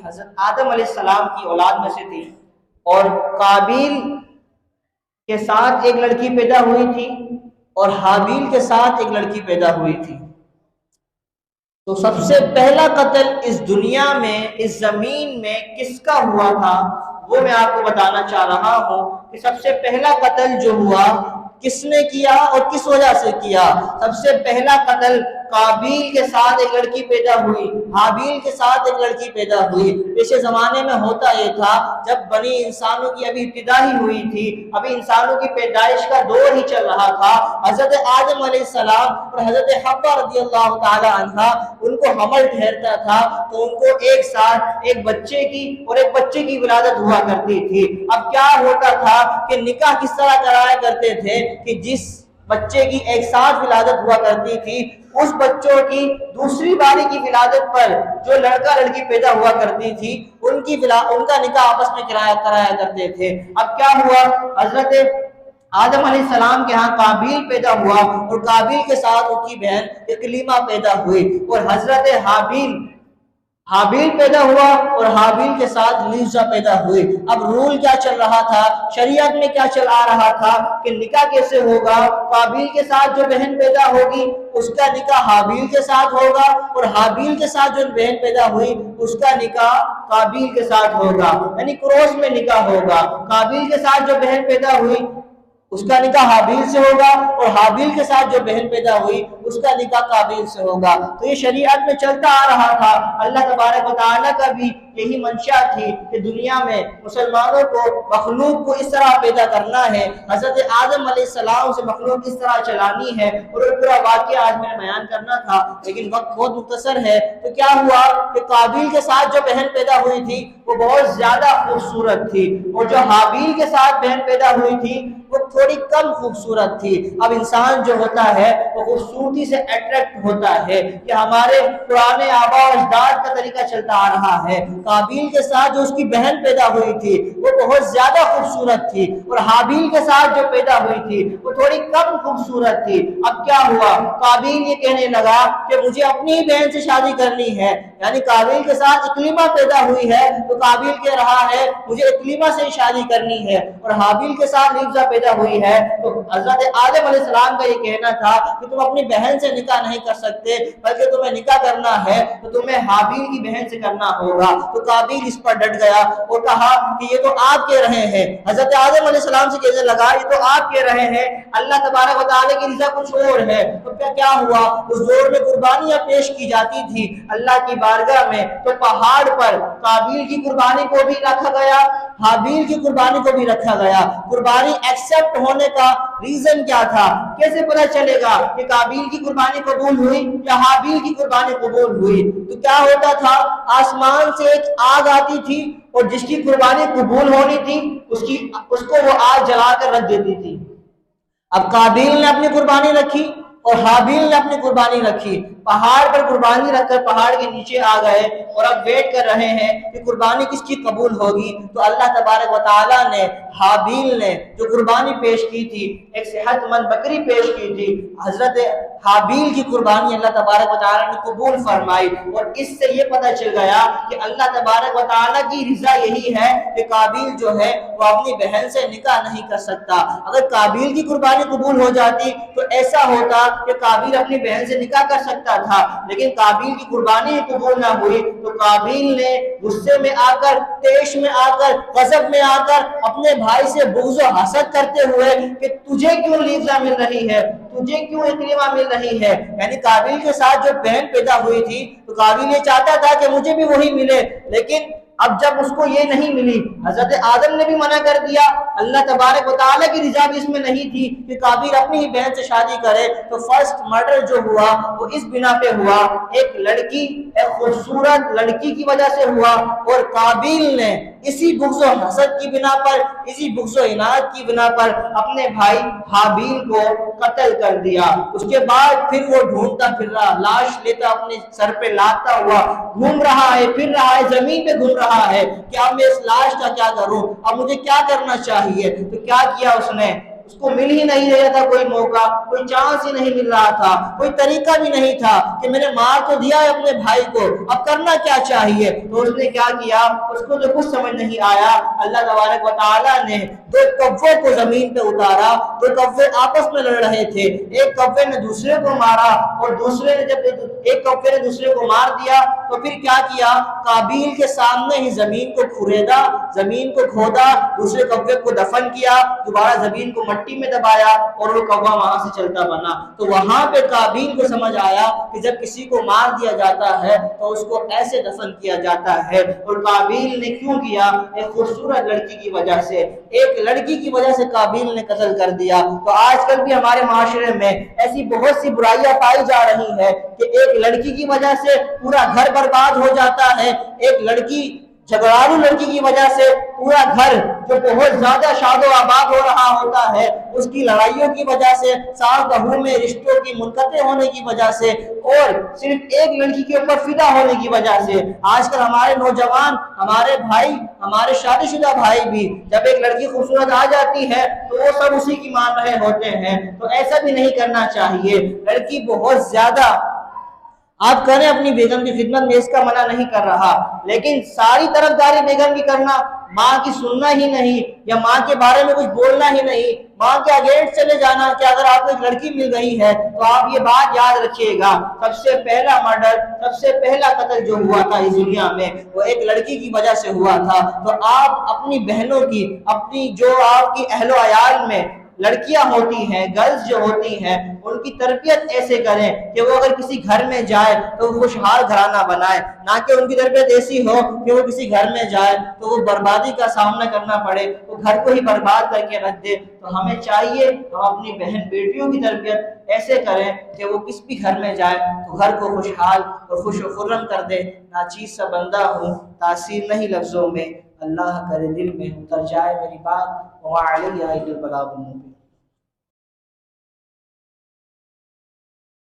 حضرت آدم علیہ السلام کی اولاد میں سے تھی، اور قابیل کے ساتھ ایک لڑکی پیدا ہوئی تھی اور حابیل کے ساتھ ایک لڑکی پیدا ہوئی تھی۔ تو سب سے پہلا قتل اس دنیا میں، اس زمین میں کس کا ہوا تھا وہ میں آپ کو بتانا چاہ رہا ہوں کہ سب سے پہلا قتل جو ہوا کس نے کیا اور کس وجہ سے کیا۔ سب سے پہلا قتل قابیل کے ساتھ ایک لڑکی پیدا ہوئی، حابیل کے ساتھ ایک لڑکی پیدا ہوئی۔ پچھلے زمانے میں ہوتا یہ تھا، جب بنی انسانوں کی ابھی ابتدا ہی ہوئی تھی، ابھی انسانوں کی پیدائش کا دور ہی چل رہا تھا، حضرت آدم علیہ السلام اور حضرت حوا رضی اللہ تعالی عنہا ان کو حمل ٹھہرتا تھا تو ان کو ایک ساتھ ایک بچے کی اور ایک بچے کی ولادت ہوا کرتی تھی۔ اب کیا ہوتا تھا کہ نکاح کس طرح کرایا کرتے تھے کہ جس بچے کی ایک ساتھ ولادت ہوا کرتی تھی، اس بچوں کی دوسری باری کی ولادت پر جو لڑکا لڑکی پیدا ہوا کرتی تھی ان کا نکاح آپس میں کرایا کرتے تھے۔ اب کیا ہوا، حضرت آدم علیہ السلام کے ہاں قابیل پیدا ہوا اور قابیل کے ساتھ ان کی بہن اکلیمہ پیدا ہوئی، اور حضرت حابیل پیدا ہوا اور حابیل کے ساتھ لیزا پیدا ہوئی۔ اب رول کیا چل رہا تھا، شریعت میں کیا چل آ رہا تھا کہ نکاح کیسے ہوگا، قابیل کے ساتھ جو بہن پیدا ہوگی اس کا نکاح حابیل کے ساتھ ہوگا، اور حابیل کے ساتھ جو بہن پیدا ہوئی اس کا نکاح قابیل کے ساتھ ہوگا، یعنی کروس میں نکاح ہوگا۔ قابیل کے ساتھ جو بہن پیدا ہوئی اس کا نکاح حابیل سے ہوگا، اور حابیل کے ساتھ جو بہن پیدا ہوئی اس کا نکاح قابیل سے ہوگا۔ تو یہ شریعت میں چلتا آ رہا تھا۔ اللہ تبارک و تعالیٰ کا بھی یہی منشا تھی کہ دنیا میں مسلمانوں کو، مخلوق کو اس طرح پیدا کرنا ہے، حضرت آدم علیہ السلام سے مخلوق اس طرح چلانی ہے، اور وہ پورا واقعہ آج میں نے بیان کرنا تھا لیکن وقت بہت مختصر ہے۔ تو کیا ہوا کہ قابیل کے ساتھ جو بہن پیدا ہوئی تھی وہ بہت زیادہ خوبصورت تھی، اور جو حابیل کے ساتھ بہن پیدا ہوئی تھی وہ تھوڑی کم خوبصورت تھی۔ اب انسان جو ہوتا ہے وہ خوبصورتی سے اٹریکٹ ہوتا ہے، کہ ہمارے پرانے آباء و اجداد کا طریقہ چلتا آ رہا ہے۔ قابیل کے ساتھ جو اس کی بہن پیدا ہوئی تھی وہ بہت زیادہ خوبصورت تھی، اور حابیل کے ساتھ جو پیدا ہوئی تھی وہ تھوڑی کم خوبصورت تھی۔ اب کیا ہوا، قابیل یہ کہنے لگا کہ مجھے اپنی بہن سے شادی کرنی ہے، یعنی قابیل کے ساتھ اکلیمہ پیدا ہوئی ہے تو قابیل کہہ رہا ہے مجھے اکلیمہ سے شادی کرنی ہے، اور حابیل کے ساتھ لیزا پیدا ہوئی ہے تو حضرت آدم علیہ السلام کا یہ کہنا تھا کہ تم اپنی بہن سے نکاح نہیں کر سکتے، بلکہ تمہیں نکاح کرنا ہے تو تمہیں حابیل کی بہن سے کرنا ہوگا۔ تو قابیل اس پر ڈٹ گیا اور کہا کہ یہ تو آپ کہہ رہے ہیں۔ حضرت آدم علیہ السلام سے کہنے لگا یہ تو آپ کہہ رہے ہیں، اللہ تبارک و تعالیٰ کی رضا کچھ اور ہے۔ تو کیا ہوا، اس دور میں قربانیاں پیش کی جاتی تھی اللہ کی بارگاہ میں، تو پہاڑ پر قابیل کی قربانی کو بھی رکھا گیا، حابیل کی قربانی کو بھی رکھا گیا۔ قربانی ایکسپٹ ہونے کا ریزن کیا تھا، کیسے پتہ چلے گا کہ قابیل کی قربانی قبول ہوئی یا حابیل کی قربانی قبول ہوئی؟ تو کیا ہوتا تھا، آسمان سے ایک آگ آتی تھی اور جس کی قربانی قبول ہونی تھی اس کو وہ آگ جلا کر رکھ دیتی تھی۔ اب قابیل نے اپنی قربانی رکھی اور حابیل نے اپنی قربانی رکھی، پہاڑ پر قربانی رکھ کر پہاڑ کے نیچے آ گئے اور اب ویٹ کر رہے ہیں کہ قربانی کس کی قبول ہوگی۔ تو اللہ تبارک و تعالیٰ نے حابیل نے جو قربانی پیش کی تھی، ایک صحت مند بکری پیش کی تھی، حضرت حابیل کی قربانی اللہ تبارک و تعالیٰ نے قبول فرمائی، اور اس سے یہ پتہ چل گیا کہ اللہ تبارک و تعالیٰ کی رضا یہی ہے کہ قابیل جو ہے وہ اپنی بہن سے نکاح نہیں کر سکتا۔ اگر قابیل کی قربانی قبول ہو جاتی تو ایسا ہوتا کہ قابیل اپنی بہن سے نکاح کر سکتا تھا، لیکن قابیل کی قربانی قبول نہ ہوئی تو قابیل نے غصے میں آ کر، تیش میں آ کر، غضب میں آ کر اپنے بھائی سے بغض و حسد کرتے ہوئے کہ تجھے کیوں لیزا مل رہی ہے، تجھے کیوں اکلیمہ مل رہی ہے، یعنی قابیل کے ساتھ جو بہن پیدا ہوئی تھی تو قابیل یہ چاہتا تھا کہ مجھے بھی وہی ملے، لیکن اب جب اس کو یہ نہیں ملی، حضرت آدم نے بھی منع کر دیا، اللہ تبارک و تعالیٰ کی رضا بھی اس میں نہیں تھی کہ قابیل اپنی ہی بہن سے شادی کرے، تو فرسٹ مرڈر جو ہوا وہ اس بنا پہ ہوا، ایک لڑکی، ایک خوبصورت لڑکی کی وجہ سے ہوا، اور قابیل نے اسی بغض و حسد کی بنا پر، اسی بغض و عناد کی بنا پر اپنے بھائی حابیل کو قتل کر دیا۔ اس کے بعد پھر وہ ڈھونڈتا پھر رہا، لاش لیتا اپنے سر پہ لاتا ہوا گھوم رہا ہے، پھر رہا ہے، زمین پہ گھوم رہا ہے کہ اب میں اس لاش کا کیا کروں، اب مجھے کیا کرنا چاہیے۔ تو کیا کیا اس نے اس کو مل ہی نہیں رہا تھا کوئی موقع، کوئی چانس ہی نہیں مل رہا تھا، کوئی طریقہ بھی نہیں تھا کہ میں نے مار تو دیا ہے اپنے بھائی کو، اب کرنا کیا چاہیے۔ تو اس نے کیا کیا، اس کو تو کچھ سمجھ نہیں آیا، اللہ تبارک و تعالیٰ نے دو کوے کو زمین پہ اتارا، دو کوے آپس میں لڑ رہے تھے، ایک کوے نے دوسرے کو مارا اور دوسرے نے جب ایک کوے نے دوسرے کو مار دیا تو پھر کیا کیا، قابیل کے سامنے ہی زمین کو کھریدا، زمین کو کھودا، دوسرے کوے کو دفن کیا، دوبارہ زمین کو مٹی میں دبایا اور وہ کوا وہاں سے چلتا بنا۔ تو وہاں پہ قابیل کو سمجھ آیا کہ جب کسی کو مار دیا جاتا ہے تو اس کو ایسے دفن کیا جاتا ہے۔ اور قابیل نے کیوں کیا، ایک خوبصورت لڑکی کی وجہ سے، ایک لڑکی کی وجہ سے قابیل نے قتل کر دیا۔ تو آج کل بھی ہمارے معاشرے میں ایسی بہت سی برائیاں پائی جا رہی ہیں کہ ایک لڑکی کی وجہ سے پورا گھر برباد ہو جاتا ہے، ایک لڑکی، جھگڑالو لڑکی کی وجہ سے پورا گھر جو بہت زیادہ شاد و آباد ہو رہا ہوتا ہے، اس کی لڑائیوں کی وجہ سے، ساس بہو میں رشتوں کی منقطع ہونے کی وجہ سے، اور صرف ایک لڑکی کے اوپر فدا ہونے کی وجہ سے آج کل ہمارے نوجوان، ہمارے بھائی، ہمارے شادی شدہ بھائی بھی جب ایک لڑکی خوبصورت آ جاتی ہے تو وہ سب اسی کی مان رہے ہوتے ہیں۔ تو ایسا بھی نہیں کرنا چاہیے۔ لڑکی بہت زیادہ آپ کریں اپنی بیگم کی خدمت میں، اس کا منع نہیں کر رہا، لیکن ساری طرفداری بیگم کی کرنا، ماں کی سننا ہی نہیں یا ماں کے بارے میں کچھ بولنا ہی نہیں، ماں کے اگینسٹ چلے جانا کہ اگر آپ کو ایک لڑکی مل گئی ہے تو آپ یہ بات یاد رکھیے گا، سب سے پہلا مرڈر، سب سے پہلا قتل جو ہوا تھا اس دنیا میں وہ ایک لڑکی کی وجہ سے ہوا تھا۔ تو آپ اپنی بہنوں کی، اپنی جو آپ کی اہل و عیال میں لڑکیاں ہوتی ہیں، گرلز جو ہوتی ہیں، ان کی تربیت ایسے کریں کہ وہ اگر کسی گھر میں جائے تو وہ خوشحال گھرانہ بنائے، نہ کہ ان کی تربیت ایسی ہو کہ وہ کسی گھر میں جائے تو وہ بربادی کا سامنا کرنا پڑے، وہ گھر کو ہی برباد کر کے رکھ دے۔ تو ہمیں چاہیے ہم اپنی بہن بیٹیوں کی تربیت ایسے کریں کہ وہ کس بھی گھر میں جائے تو گھر کو خوشحال اور خوش و خرم کر دے۔ ناچیز سا بندہ ہوں، تاثیر نہیں لفظوں میں، اللہ کرے دل میں اتر جائے میری بات، وَعَلَيَّ الْبَلَاغُ الْمُبِينُ۔